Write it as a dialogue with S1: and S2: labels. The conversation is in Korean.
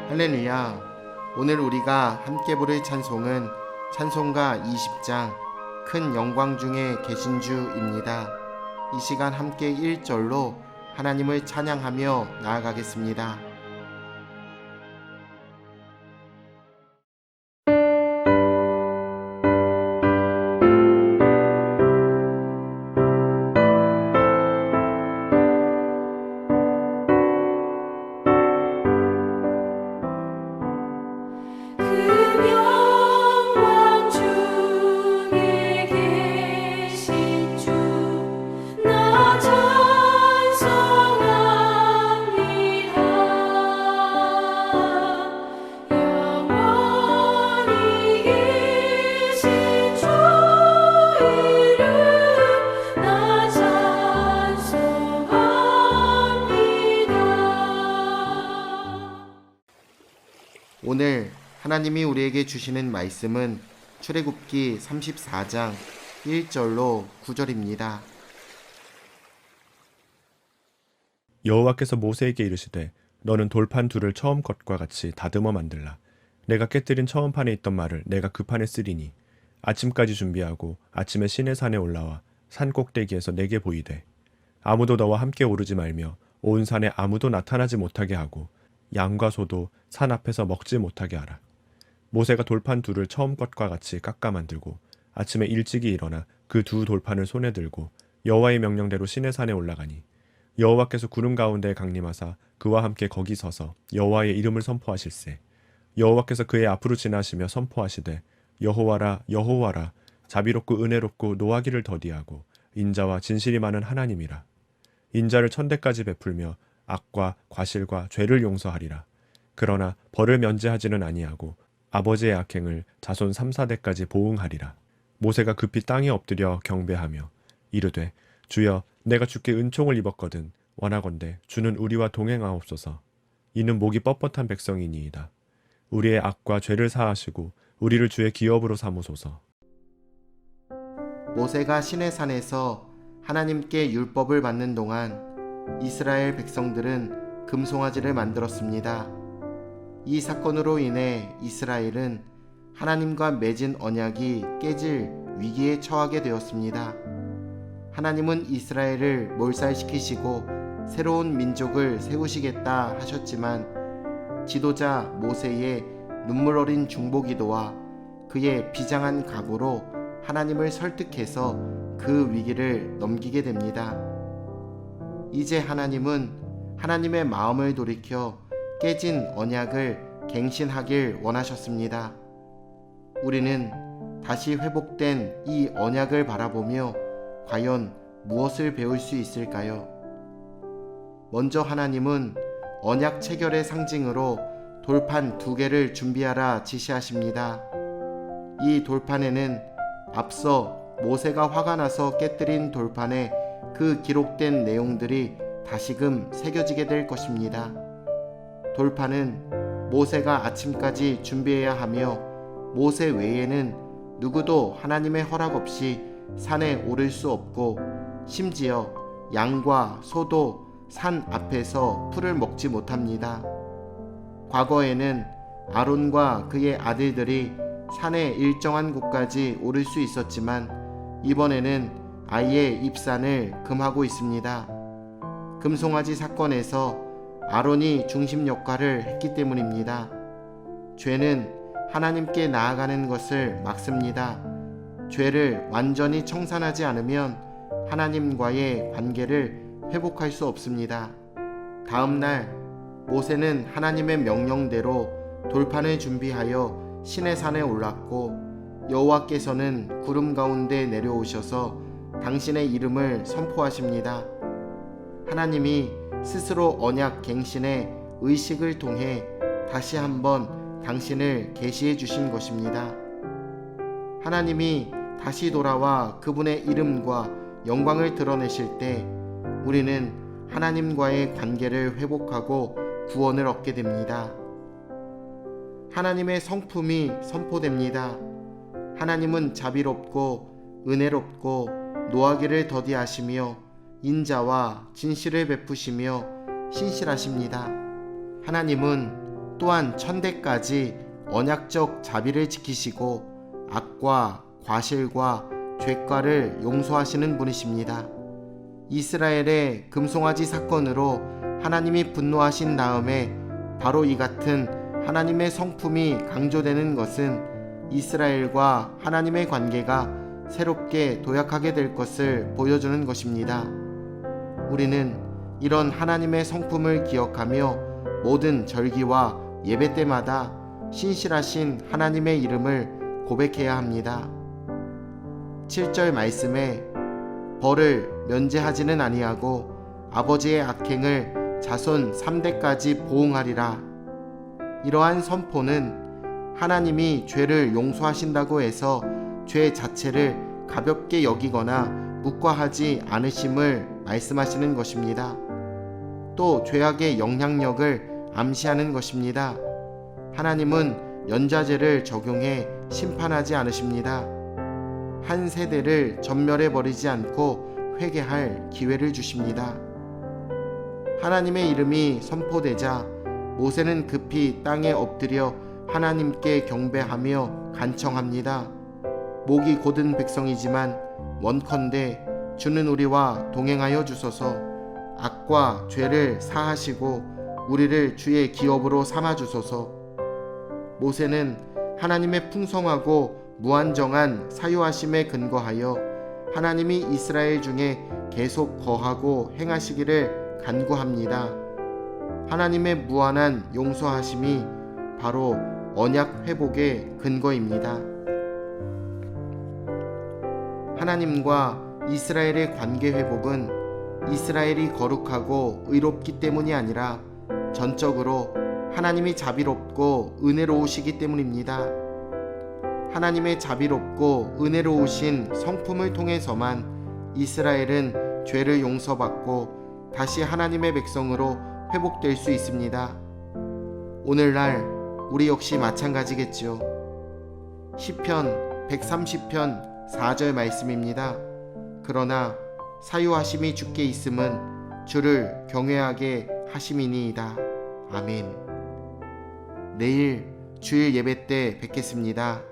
S1: 할렐루야. 오늘 우리가 함께 부를 찬송은 찬송가 20장 큰 영광 중에 계신 주입니다. 이 시간 함께 1절로 하나님을 찬양하며 나아가겠습니다. 오늘 하나님이 우리에게 주시는 말씀은 출애굽기 34장 1절로 9절입니다.
S2: 여호와께서 모세에게 이르시되 너는 돌판 둘을 처음 것과 같이 다듬어 만들라. 내가 깨뜨린 처음 판에 있던 말을 내가 그 판에 쓰리니 아침까지 준비하고 아침에 시내산에 올라와 산 꼭대기에서 내게 보이되 아무도 너와 함께 오르지 말며 온 산에 아무도 나타나지 못하게 하고 양과 소도 산 앞에서 먹지 못하게 하라. 모세가 돌판 둘을 처음 것과 같이 깎아 만들고 아침에 일찍이 일어나 그 두 돌판을 손에 들고 여호와의 명령대로 시내산에 올라가니 여호와께서 구름 가운데에 강림하사 그와 함께 거기 서서 여호와의 이름을 선포하실세. 여호와께서 그의 앞으로 지나시며 선포하시되 여호와라 여호와라 자비롭고 은혜롭고 노하기를 더디하고 인자와 진실이 많은 하나님이라. 인자를 천대까지 베풀며 악과 과실과 죄를 용서하리라. 그러나 벌을 면제하지는 아니하고 아버지의 악행을 자손 3, 4대까지 보응하리라. 모세가 급히 땅에 엎드려 경배하며 이르되 주여 내가 주께 은총을 입었거든 원하건대 주는 우리와 동행하옵소서. 이는 목이 뻣뻣한 백성이니이다. 우리의 악과 죄를 사하시고 우리를 주의 기업으로 삼으소서.
S1: 모세가 시내산에서 하나님께 율법을 받는 동안 이스라엘 백성들은 금송아지를 만들었습니다. 이 사건으로 인해 이스라엘은 하나님과 맺은 언약이 깨질 위기에 처하게 되었습니다. 하나님은 이스라엘을 몰살시키시고 새로운 민족을 세우시겠다 하셨지만 지도자 모세의 눈물 어린 중보기도와 그의 비장한 각오로 하나님을 설득해서 그 위기를 넘기게 됩니다. 이제 하나님은 하나님의 마음을 돌이켜 깨진 언약을 갱신하길 원하셨습니다. 우리는 다시 회복된 이 언약을 바라보며 과연 무엇을 배울 수 있을까요? 먼저 하나님은 언약 체결의 상징으로 돌판 2개를 준비하라 지시하십니다. 이 돌판에는 앞서 모세가 화가 나서 깨뜨린 돌판에 그 기록된 내용들이 다시금 새겨지게 될 것입니다. 돌판은 모세가 아침까지 준비해야 하며 모세 외에는 누구도 하나님의 허락 없이 산에 오를 수 없고 심지어 양과 소도 산 앞에서 풀을 먹지 못합니다. 과거에는 아론과 그의 아들들이 산의 일정한 곳까지 오를 수 있었지만 이번에는 아예 입산을 금하고 있습니다. 금송아지 사건에서 아론이 중심 역할을 했기 때문입니다. 죄는 하나님께 나아가는 것을 막습니다. 죄를 완전히 청산하지 않으면 하나님과의 관계를 회복할 수 없습니다. 다음 날 모세는 하나님의 명령대로 돌판을 준비하여 시내산에 올랐고 여호와께서는 구름 가운데 내려오셔서 당신의 이름을 선포하십니다. 하나님이 스스로 언약 갱신의 의식을 통해 다시 한번 당신을 계시해 주신 것입니다. 하나님이 다시 돌아와 그분의 이름과 영광을 드러내실 때 우리는 하나님과의 관계를 회복하고 구원을 얻게 됩니다. 하나님의 성품이 선포됩니다. 하나님은 자비롭고 은혜롭고 노하기를 더디하시며 인자와 진실을 베푸시며 신실하십니다. 하나님은 또한 천대까지 언약적 자비를 지키시고 악과 과실과 죄과를 용서하시는 분이십니다. 이스라엘의 금송아지 사건으로 하나님이 분노하신 다음에 바로 이 같은 하나님의 성품이 강조되는 것은 이스라엘과 하나님의 관계가 새롭게 도약하게 될 것을 보여주는 것입니다. 우리는 이런 하나님의 성품을 기억하며 모든 절기와 예배 때마다 신실하신 하나님의 이름을 고백해야 합니다. 7절 말씀에 벌을 면제하지는 아니하고 아버지의 악행을 자손 3대까지 보응하리라. 이러한 선포는 하나님이 죄를 용서하신다고 해서 죄 자체를 가볍게 여기거나 묵과하지 않으심을 말씀하시는 것입니다. 또 죄악의 영향력을 암시하는 것입니다. 하나님은 연좌제를 적용해 심판하지 않으십니다. 한 세대를 전멸해 버리지 않고 회개할 기회를 주십니다. 하나님의 이름이 선포되자 모세는 급히 땅에 엎드려 하나님께 경배하며 간청합니다. 목이 곧은 백성이지만 원컨대 주는 우리와 동행하여 주소서. 악과 죄를 사하시고 우리를 주의 기업으로 삼아 주소서. 모세는 하나님의 풍성하고 무한정한 사유하심에 근거하여 하나님이 이스라엘 중에 계속 거하고 행하시기를 간구합니다. 하나님의 무한한 용서하심이 바로 언약 회복의 근거입니다. 하나님과 이스라엘의 관계 회복은 이스라엘이 거룩하고 의롭기 때문이 아니라 전적으로 하나님이 자비롭고 은혜로우시기 때문입니다. 하나님의 자비롭고 은혜로우신 성품을 통해서만 이스라엘은 죄를 용서받고 다시 하나님의 백성으로 회복될 수 있습니다. 오늘날 우리 역시 마찬가지겠죠. 시편 130편 4절 말씀입니다. 그러나 사유하심이 주께 있음은 주를 경외하게 하심이니이다. 아멘. 내일 주일 예배 때 뵙겠습니다.